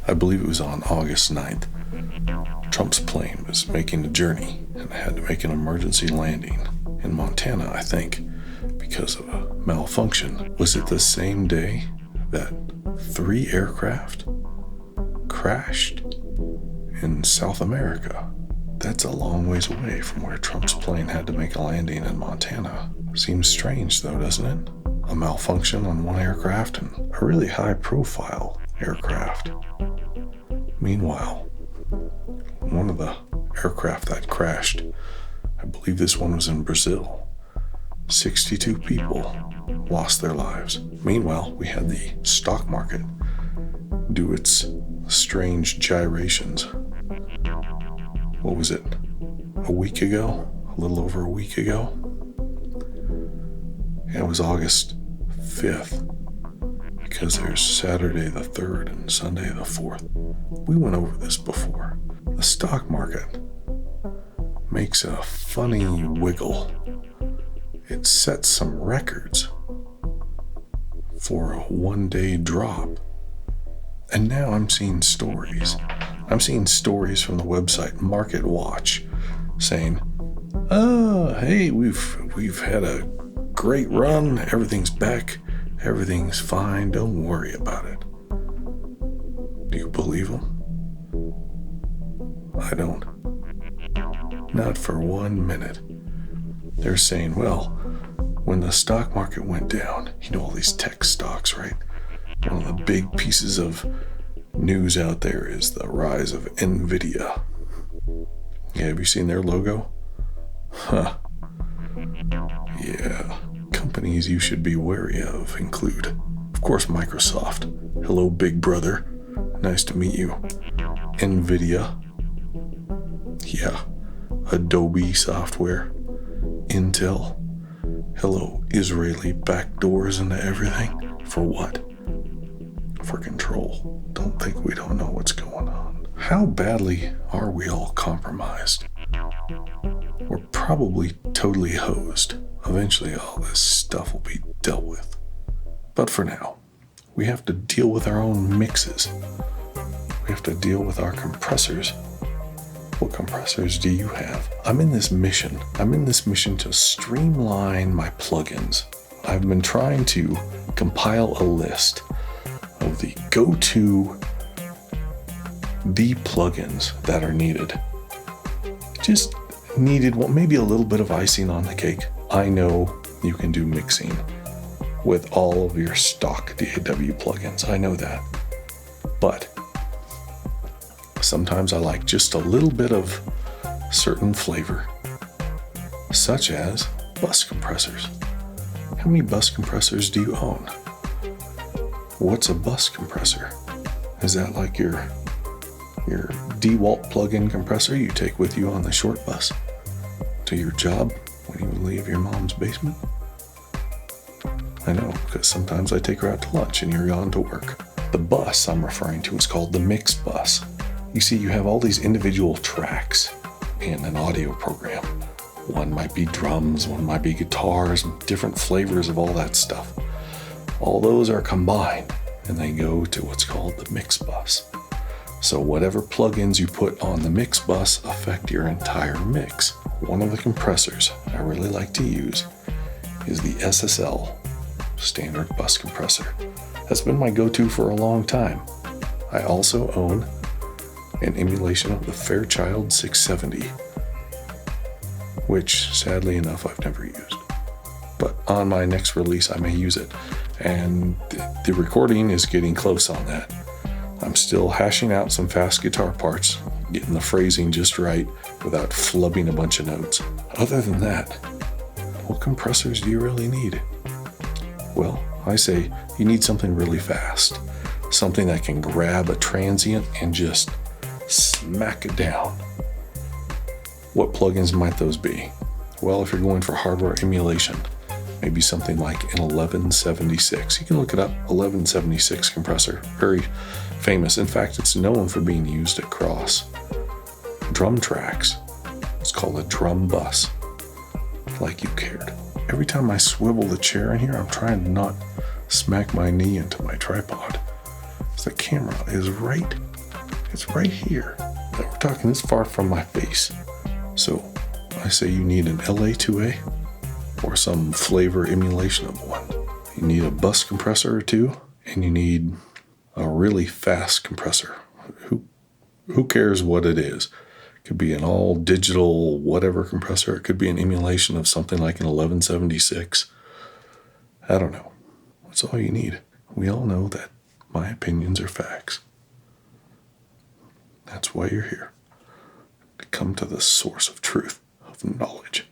I believe it was on August 9th. Trump's plane was making a journey and had to make an emergency landing in Montana, I think, because of a malfunction. Was it the same day that 3 aircraft crashed in South America? That's a long ways away from where Trump's plane had to make a landing in Montana. Seems strange though, doesn't it? A malfunction on one aircraft and a really high-profile aircraft. Meanwhile, one of the aircraft that crashed, I believe this one was in Brazil, 62 people lost their lives. Meanwhile, we had the stock market do its strange gyrations. What was it? A week ago? A little over a week ago? And it was August 5th, because there's Saturday the 3rd and Sunday the 4th. We went over this before. The stock market makes a funny wiggle. It sets some records for a one-day drop. And now I'm seeing stories. I'm seeing stories from the website Market Watch saying, "Oh, hey, we've had a great run. Everything's back. Everything's fine. Don't worry about it." Do you believe them? I don't. Not for 1 minute. They're saying, well, when the stock market went down, all these tech stocks, right? One of the big pieces of news out there is the rise of NVIDIA. Yeah, have you seen their logo? Huh. Yeah. Companies you should be wary of include, of course, Microsoft. Hello, big brother. Nice to meet you. NVIDIA. Yeah. Adobe software. Intel. Hello, Israeli backdoors into everything. For what? For control. Don't think we don't know what's going on. How badly are we all compromised? We're probably totally hosed. Eventually all this stuff will be dealt with. But for now, we have to deal with our own mixes. We have to deal with our compressors. What compressors do you have? I'm in this mission to streamline my plugins. I've been trying to compile a list of the go-to plugins that are needed. Just needed, well, maybe a little bit of icing on the cake. I know you can do mixing with all of your stock DAW plugins. I know that. But sometimes I like just a little bit of certain flavor, such as bus compressors. How many bus compressors do you own? What's a bus compressor? Is that like your DeWalt plug-in compressor you take with you on the short bus to your job when you leave your mom's basement? I know, because sometimes I take her out to lunch and you're gone to work. The bus I'm referring to is called the mix bus. You see, you have all these individual tracks in an audio program. One might be drums, one might be guitars, and different flavors of all that stuff. All those are combined and they go to what's called the mix bus. So whatever plugins you put on the mix bus affect your entire mix. One of the compressors I really like to use is the SSL standard bus compressor. That's been my go-to for a long time. I also own an emulation of the Fairchild 670, which sadly enough I've never used. But on my next release I may use it, and the recording is getting close on that. I'm still hashing out some fast guitar parts, getting the phrasing just right without flubbing a bunch of notes. Other than that, what compressors do you really need? Well, I say you need something really fast, something that can grab a transient and just smack it down. What plugins might those be? Well, if you're going for hardware emulation, maybe something like an 1176. You can look it up, 1176 compressor, very famous. In fact, it's known for being used across drum tracks. It's called a drum bus, like you cared. Every time I swivel the chair in here, I'm trying to not smack my knee into my tripod. The camera is right It's right here. And we're talking this far from my face. So I say you need an LA2A or some flavor emulation of one. You need a bus compressor or two, and you need a really fast compressor. Who cares what it is? It could be an all digital whatever compressor. It could be an emulation of something like an 1176. I don't know. That's all you need. We all know that my opinions are facts. That's why you're here. To come to the source of truth, of knowledge.